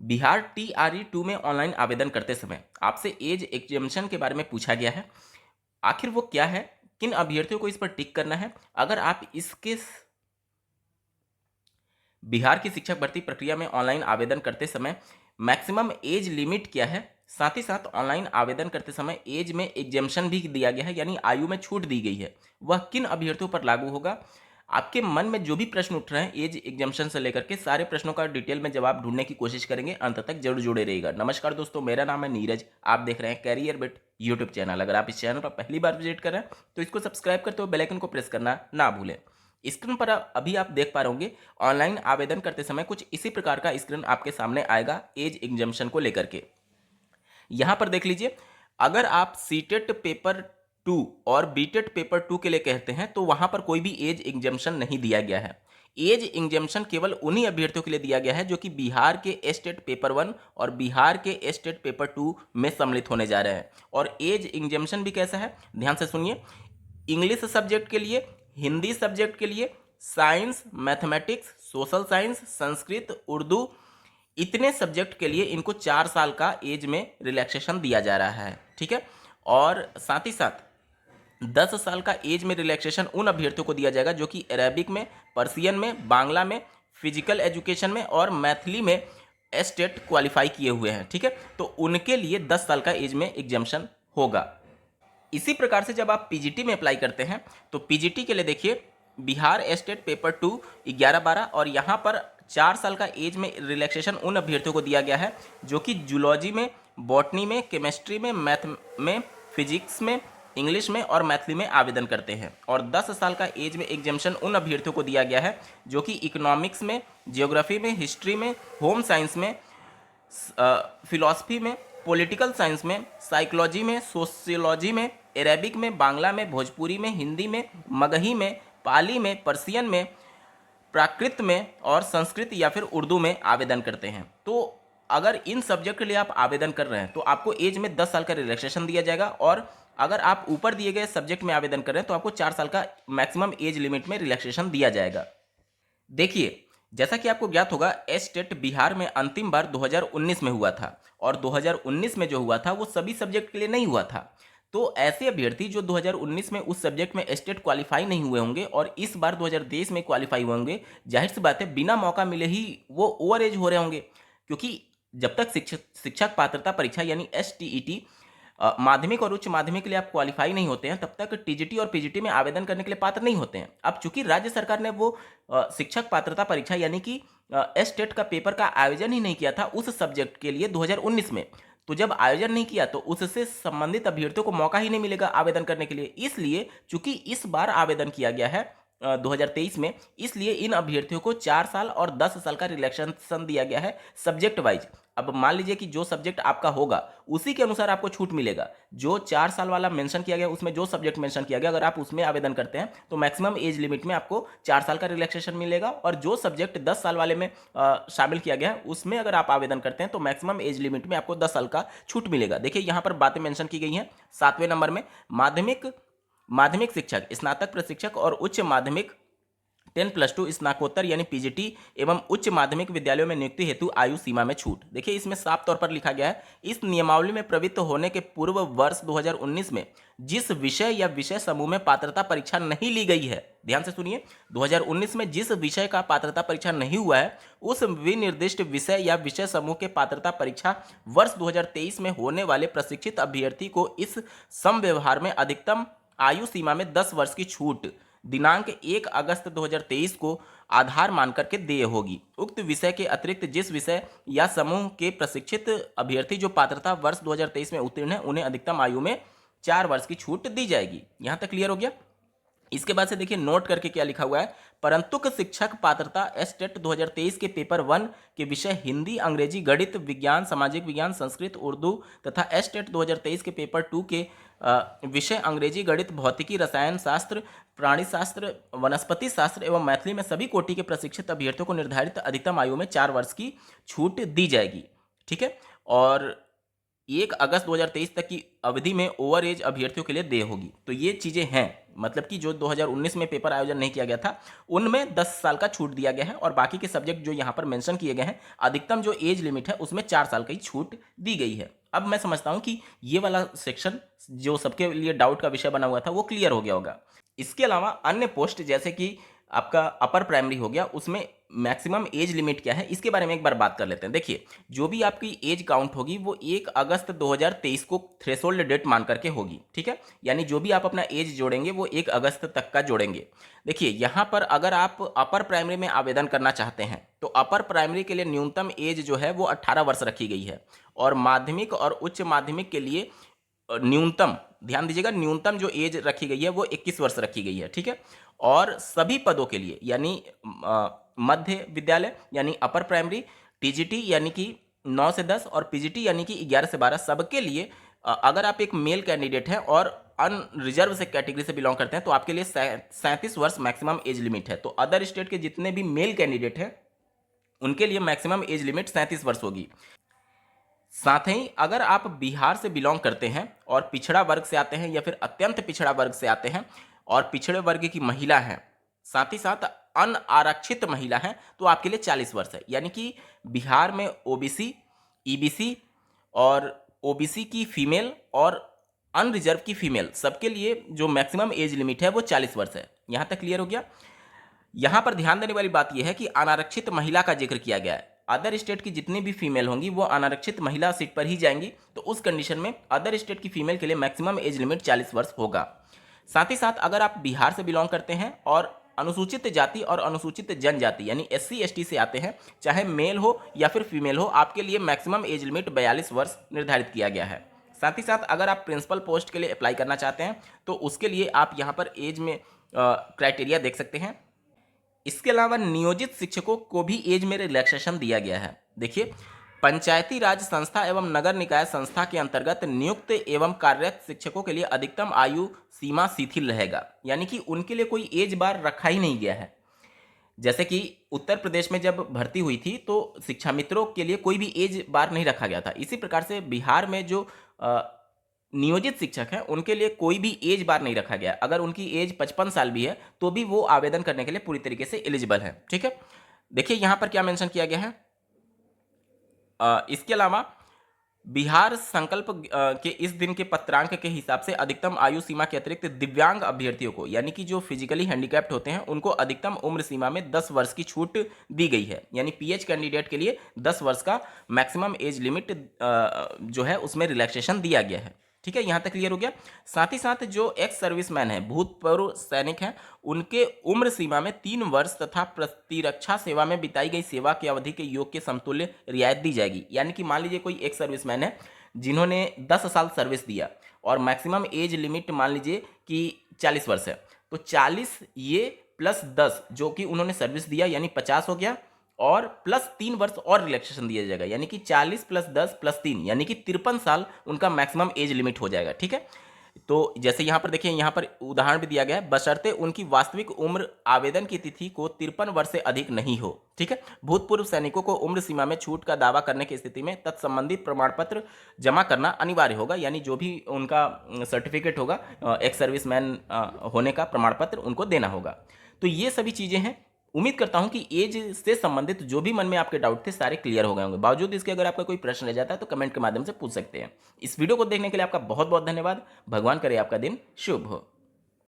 Bihar TRE 2 में online आवेदन करते समय आपसे एज एग्जेम्पशन के बारे में पूछा गया है। आखिर वो क्या है? किन अभ्यर्थियों को इस पर टिक करना है? अगर आप बिहार की शिक्षक भर्ती प्रक्रिया में ऑनलाइन आवेदन करते समय मैक्सिमम एज लिमिट क्या है? साथ ही साथ ऑनलाइन आवेदन करते समय एज में एग्जेम्पशन भी दिया गया है, यानी आयु में छूट दी गई है। वह किन अभ्यर्थियों पर लागू होगा? आपके मन में जो भी प्रश्न उठ रहे हैं एज एग्जाम्पशन से लेकर के, सारे प्रश्नों का डिटेल में जवाब ढूंढने की कोशिश करेंगे। अंत तक जरूर जुड़े रहिएगा। नमस्कार दोस्तों, मेरा नाम है नीरज। आप देख रहे हैं कैरियर बिट यूट्यूब चैनल। अगर आप इस चैनल पर पहली बार विजिट कर रहे हैं तो इसको सब्सक्राइब करते हुए बेल आइकन को प्रेस करना ना भूलें। स्क्रीन पर अभी आप देख पा रहे होंगे, ऑनलाइन आवेदन करते समय कुछ इसी प्रकार का स्क्रीन आपके सामने आएगा एज एग्जाम्पशन को लेकर के। यहां पर देख लीजिए, अगर आप सीटेट पेपर 2 और बीटेट पेपर 2 के लिए कहते हैं तो वहां पर कोई भी एज एग्जाम्पशन नहीं दिया गया है। एज एग्जाम्पशन केवल उन्हीं अभ्यर्थियों के लिए दिया गया है जो कि बिहार के स्टेट पेपर 1 और बिहार के स्टेट पेपर 2 में सम्मिलित होने जा रहे हैं। और एज एग्जाम्पशन भी कैसा है, ध्यान से सुनिए। इंग्लिश सब्जेक्ट के लिए, हिंदी सब्जेक्ट के लिए, science, mathematics, social science, Sanskrit, Urdu, इतने सब्जेक्ट के लिए इनको 4 साल का एज में रिलैक्सेशन दिया जा रहा है। ठीक है। और साथ ही साथ 10 साल का एज में रिलैक्सेशन उन अभ्यर्थियों को दिया जाएगा जो कि अरेबिक में, पर्सियन में, बांग्ला में, फिजिकल एजुकेशन में और मैथिली में स्टेट क्वालिफाई किए हुए हैं। ठीक है, तो उनके लिए 10 साल का एज में एग्जाम्पशन होगा। इसी प्रकार से जब आप पीजीटी में अप्लाई करते हैं तो पीजीटी के लिए देखिए, बिहार स्टेट पेपर 2 11-12 और यहाँ पर 4 साल का एज में रिलैक्सेशन उन अभ्यर्थियों को दिया गया है जो कि जूलॉजी में, बॉटनी में, केमिस्ट्री में, मैथ में, फिजिक्स में, इंग्लिश में और मैथिली में आवेदन करते हैं। और 10 साल का एज में एग्जाम्पशन उन अभ्यर्थियों को दिया गया है जो कि इकोनॉमिक्स में, जियोग्राफी में, हिस्ट्री में, होम साइंस में, फिलॉसफी में, पॉलिटिकल साइंस में, साइकोलॉजी में, सोशियोलॉजी में, अरेबिक में, बांग्ला में, भोजपुरी में, हिंदी में, मगही में, पाली में, पर्सियन में, प्राकृत में और संस्कृत या फिर उर्दू में आवेदन करते हैं। तो अगर इन सब्जेक्ट के लिए आप आवेदन कर रहे हैं तो आपको एज में 10 साल का रिलैक्सेशन दिया जाएगा। और अगर आप ऊपर दिए गए सब्जेक्ट में आवेदन कर रहे हैं तो आपको 4 साल का मैक्सिमम एज लिमिट में रिलैक्सेशन दिया जाएगा। देखिए, जैसा कि आपको ज्ञात होगा, एस्टेट बिहार में अंतिम बार 2019 में हुआ था और 2019 में जो हुआ था वो सभी सब्जेक्ट के लिए नहीं हुआ था। तो ऐसे अभ्यर्थी जो 2019 में उस सब्जेक्ट में स्टेट क्वालिफाई नहीं हुए होंगे और इस बार 2023 में क्वालिफाई हुए होंगे, जाहिर सी बात है बिना मौका मिले ही वो ओवर एज हो रहे होंगे। क्योंकि जब तक शिक्षक पात्रता परीक्षा यानी STET माध्यमिक और उच्च माध्यमिक के लिए आप क्वालिफाई नहीं होते हैं, तब तक टीजीटी और पीजीटी में आवेदन करने के लिए पात्र नहीं होते हैं। अब चूंकि राज्य सरकार ने वो शिक्षक पात्रता परीक्षा यानी कि एस्टेट का पेपर का आयोजन ही नहीं किया था उस सब्जेक्ट के लिए 2019 में, तो जब आयोजन नहीं किया तो उससे संबंधित अभ्यर्थियों को मौका ही नहीं मिलेगा आवेदन करने के लिए। इसलिए चूंकि इस बार आवेदन किया गया है 2023 में, इसलिए इन अभ्यर्थियों को 4 साल और 10 साल का रिलैक्सेशन दिया गया है सब्जेक्ट वाइज। अब मान लीजिए कि जो सब्जेक्ट आपका होगा उसी के अनुसार आपको छूट मिलेगा। जो 4 साल वाला मेंशन किया गया उसमें जो सब्जेक्ट मेंशन किया गया, अगर आप उसमें आवेदन करते हैं तो मैक्सिमम एज लिमिट में आपको 4 साल का रिलैक्सेशन मिलेगा। और जो सब्जेक्ट 10 साल वाले में शामिल किया गया है उसमें अगर आप आवेदन करते हैं तो मैक्सिमम एज लिमिट में आपको 10 साल का छूट मिलेगा। देखिए यहाँ पर बातें मेंशन की गई हैं। 7वें नंबर में माध्यमिक माध्यमिक शिक्षक, स्नातक प्रशिक्षक और उच्च माध्यमिक 10+2 स्नातकोत्तर यानी पीजीटी एवं उच्च माध्यमिक विद्यालयों में नियुक्ति हेतु आयु सीमा में छूट। देखिए इसमें साफ तौर पर लिखा गया है, इस नियमावली में प्रवृत्त होने के पूर्व वर्ष 2019 में जिस विषय या विषय समूह में पात्रता परीक्षा नहीं ली गई है, ध्यान से सुनिए, 2019 में जिस विषय का पात्रता परीक्षा नहीं हुआ है उस विनिर्दिष्ट विषय या विषय समूह के पात्रता परीक्षा वर्ष 2023 में होने वाले प्रशिक्षित अभ्यर्थी को इस समव्यवहार में अधिकतम आयु सीमा में 10 वर्ष की छूट दिनांक 1 अगस्त 2023 को आधार मानकर के देय होगी। उक्त विषय के अतिरिक्त जिस विषय या समूह के प्रशिक्षित अभ्यर्थी जो पात्रता वर्ष 2023 में उत्तीर्ण है उन्हें अधिकतम आयु में 4 वर्ष की छूट दी जाएगी। यहां तक क्लियर हो गया। इसके बाद से देखिए नोट करके क्या लिखा हुआ है, परंतु शिक्षक पात्रता एस्टेट 2023 के पेपर 1 के विषय हिंदी, अंग्रेजी, गणित, विज्ञान, सामाजिक विज्ञान, संस्कृत, उर्दू तथा एस्टेट 2023 के पेपर 2 के विषय अंग्रेजी, गणित, भौतिकी, रसायन शास्त्र, प्राणी शास्त्र, वनस्पति शास्त्र एवं मैथिली में सभी कोटि के प्रशिक्षित अभ्यर्थियों को निर्धारित अधिकतम आयु में 4 वर्ष की छूट दी जाएगी। ठीक है। और 1 अगस्त 2023 तक की अवधि में ओवर एज अभ्यर्थियों के लिए देय होगी। तो ये चीज़ें हैं, मतलब कि जो 2019 में पेपर आयोजन नहीं किया गया था उनमें 10 साल का छूट दिया गया है, और बाकी के सब्जेक्ट जो यहाँ पर मेंशन किए गए हैं अधिकतम जो एज लिमिट है उसमें 4 साल की छूट दी गई है। अब मैं समझता हूँ कि ये वाला सेक्शन जो सबके लिए डाउट का विषय बना हुआ था वो क्लियर हो गया होगा। इसके अलावा अन्य पोस्ट जैसे कि आपका अपर प्राइमरी हो गया, उसमें मैक्सिमम एज लिमिट क्या है इसके बारे में एक बार बात कर लेते हैं। देखिए, जो भी आपकी एज काउंट होगी वो 1 अगस्त 2023 को थ्रेशोल्ड डेट मान करके होगी, ठीक है। यानी जो भी आप अपना एज जोड़ेंगे वो 1 अगस्त तक का जोड़ेंगे। देखिए, यहाँ पर अगर आप अपर प्राइमरी में आवेदन करना चाहते हैं तो अपर प्राइमरी के लिए न्यूनतम एज जो है वो 18 वर्ष रखी गई है, और माध्यमिक और उच्च माध्यमिक के लिए न्यूनतम, ध्यान दीजिएगा, न्यूनतम जो एज रखी गई है वो 21 वर्ष रखी गई है, ठीक है। और सभी पदों के लिए यानी मध्य विद्यालय यानी अपर प्राइमरी, टीजीटी यानी कि 9 से 10 और पीजीटी यानी कि 11 से 12 सबके लिए अगर आप एक मेल कैंडिडेट हैं और अनरिजर्व से कैटेगरी से बिलोंग करते हैं तो आपके लिए 37 वर्ष मैक्सिमम एज लिमिट है। तो अदर स्टेट के जितने भी मेल कैंडिडेट हैं उनके लिए मैक्सिमम एज लिमिट 37 वर्ष होगी। साथ ही अगर आप बिहार से बिलोंग करते हैं और पिछड़ा वर्ग से आते हैं या फिर अत्यंत पिछड़ा वर्ग से आते हैं और पिछड़े वर्ग की महिला हैं, साथ ही साथ अनारक्षित महिला हैं, तो आपके लिए 40 वर्ष है। यानी कि बिहार में ओबीसी, ईबीसी और ओबीसी की फीमेल और अनरिजर्व की फीमेल सबके लिए जो मैक्सिमम एज लिमिट है वो 40 वर्ष है। यहाँ तक क्लियर हो गया। यहाँ पर ध्यान देने वाली बात यह है कि अनारक्षित महिला का जिक्र किया गया है। अदर स्टेट की जितनी भी फीमेल होंगी वो अनारक्षित महिला सीट पर ही जाएंगी, तो उस कंडीशन में अदर स्टेट की फीमेल के लिए मैक्सिमम एज लिमिट 40 वर्ष होगा। साथ ही साथ अगर आप बिहार से बिलोंग करते हैं और अनुसूचित जाति और अनुसूचित जनजाति यानी एससी एसटी से आते हैं, चाहे मेल हो या फिर फीमेल हो, आपके लिए मैक्सिमम एज लिमिट 42 वर्ष निर्धारित किया गया है। साथ ही साथ अगर आप प्रिंसिपल पोस्ट के लिए अप्लाई करना चाहते हैं तो उसके लिए आप यहाँ पर एज में क्राइटेरिया देख सकते हैं। इसके अलावा नियोजित शिक्षकों को भी एज में रिलैक्सेशन दिया गया है। देखिए, पंचायती राज संस्था एवं नगर निकाय संस्था के अंतर्गत नियुक्त एवं कार्यरत शिक्षकों के लिए अधिकतम आयु सीमा शिथिल रहेगा, यानी कि उनके लिए कोई एज बार रखा ही नहीं गया है। जैसे कि उत्तर प्रदेश में जब भर्ती हुई थी तो शिक्षा मित्रों के लिए कोई भी एज बार नहीं रखा गया था। इसी प्रकार से बिहार में जो नियोजित शिक्षक हैं उनके लिए कोई भी एज बार नहीं रखा गया। अगर उनकी एज 55 साल भी है तो भी वो आवेदन करने के लिए पूरी तरीके से एलिजिबल है, ठीक है। देखिए यहाँ पर क्या मेंशन किया गया है। इसके अलावा बिहार संकल्प के इस दिन के पत्रांक के हिसाब से अधिकतम आयु सीमा के अतिरिक्त दिव्यांग अभ्यर्थियों को, यानी कि जो फिजिकली हैंडीकैप्ड होते हैं, उनको अधिकतम उम्र सीमा में 10 वर्ष की छूट दी गई है। यानी पीएच कैंडिडेट के लिए 10 वर्ष का मैक्सिमम एज लिमिट जो है उसमें रिलैक्सेशन दिया गया है, ठीक है। यहाँ तक क्लियर हो गया। साथ ही साथ जो एक्स सर्विसमैन है, भूतपूर्व सैनिक हैं, उनके उम्र सीमा में 3 वर्ष तथा प्रतिरक्षा सेवा में बिताई गई सेवा की अवधि के योग के समतुल्य रियायत दी जाएगी। यानी कि मान लीजिए कोई एक्स सर्विसमैन है जिन्होंने 10 साल सर्विस दिया और मैक्सिमम एज लिमिट मान लीजिए कि 40 वर्ष है, तो 40 ये प्लस 10 जो कि उन्होंने सर्विस दिया यानी 50 हो गया, और प्लस 3 वर्ष और रिलैक्सेशन दिया जाएगा, यानी कि 40 प्लस 10 प्लस 3 यानी कि 53 साल उनका मैक्सिमम एज लिमिट हो जाएगा, ठीक है। तो जैसे यहाँ पर देखिए, यहाँ पर उदाहरण भी दिया गया है, बशर्ते उनकी वास्तविक उम्र आवेदन की तिथि को 53 वर्ष से अधिक नहीं हो, ठीक है। भूतपूर्व सैनिकों को उम्र सीमा में छूट का दावा करने की स्थिति में तत्संबंधित प्रमाण पत्र जमा करना अनिवार्य होगा, यानी जो भी उनका सर्टिफिकेट होगा एक्स सर्विसमैन होने का प्रमाण पत्र उनको देना होगा। तो ये सभी चीज़ें हैं। उम्मीद करता हूं कि एज से संबंधित जो भी मन में आपके डाउट थे सारे क्लियर हो गए होंगे। बावजूद इसके अगर आपका कोई प्रश्न रह जाता है तो कमेंट के माध्यम से पूछ सकते हैं। इस वीडियो को देखने के लिए आपका बहुत बहुत धन्यवाद। भगवान करे आपका दिन शुभ हो।